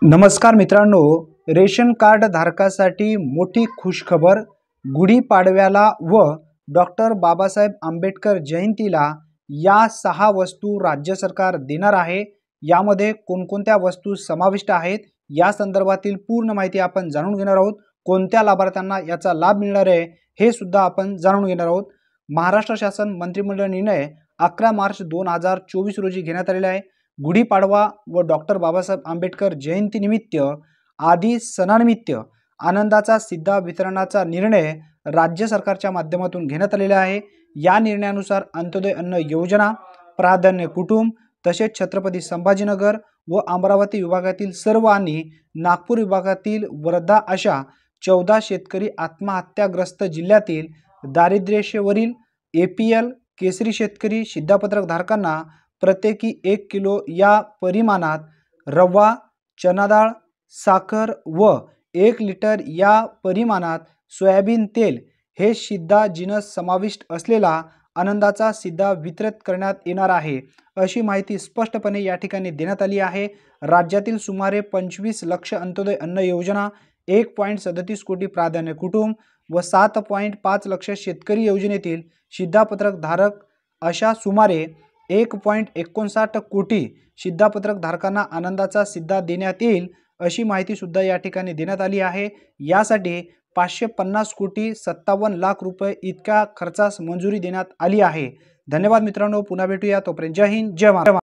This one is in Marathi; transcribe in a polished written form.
नमस्कार मित्रांनो, रेशन कार्ड धारकासाठी मोठी खुशखबर। गुढीपाडव्याला व डॉक्टर बाबासाहेब आंबेडकर जयंतीला या 6 वस्तू राज्य सरकार देणार आहे। यामध्ये कोणकोणत्या वस्तू समाविष्ट आहेत या संदर्भातील पूर्ण माहिती आपण जाणून घेणार आहोत। कोणत्या लाभार्थ्यांना याचा लाभ मिळणार आहे हे सुद्धा आपण जाणून घेणार आहोत। महाराष्ट्र शासन मंत्रिमंडळ निर्णय 11 मार्च 2024 रोजी घेण्यात आलेला आहे। गुढीपाडवा व डॉक्टर बाबासाहेब आंबेडकर जयंतीनिमित्त आदी सणानिमित्त आनंदाचा सिद्धा वितरणाचा निर्णय राज्य सरकारच्या माध्यमातून घेण्यात आलेला आहे। या निर्णयानुसार अंत्योदय अन्न योजना, प्राधान्य कुटुंब तसेच छत्रपती संभाजीनगर व अमरावती विभागातील सर्व आणि नागपूर विभागातील वर्धा अशा 14 शेतकरी आत्महत्याग्रस्त जिल्ह्यातील दारिद्र्यरेषेवरील APL केसरी शेतकरी शिधापत्रक धारकांना प्रत्येकी 1 किलो या परिमाणात रवा, चना डाळ, साखर व 1 लिटर या परिमाणात सोयाबीन तेल हे शिधा जिन्नस समाविष्ट असलेला आनंदाचा सिद्धा वितरित करण्यात येणार आहे, अशी माहिती स्पष्टपणे या ठिकाणी देण्यात आली आहे। राज्यातील सुमारे 25 लक्ष अंत्योदय अन्न योजना, 1.37 कोटी प्राधान्य कुटुंब व 7.5 लक्ष शेतकरी योजनेतील शिधापत्रक धारक अशा सुमारे 1.59 कोटी शिधापत्रक धारकांना आनंदाचा सिद्धा देण्यात येईल, अशी माहिती सुद्धा या ठिकाणी देण्यात आली आहे। यासाठी 550 कोटी 57 लाख रुपये इतक्या खर्चास मंजुरी देण्यात आली आहे। धन्यवाद मित्रांनो, पुन्हा भेटूया, तोपर्यंत जय हिंद जय महाराष्ट्र।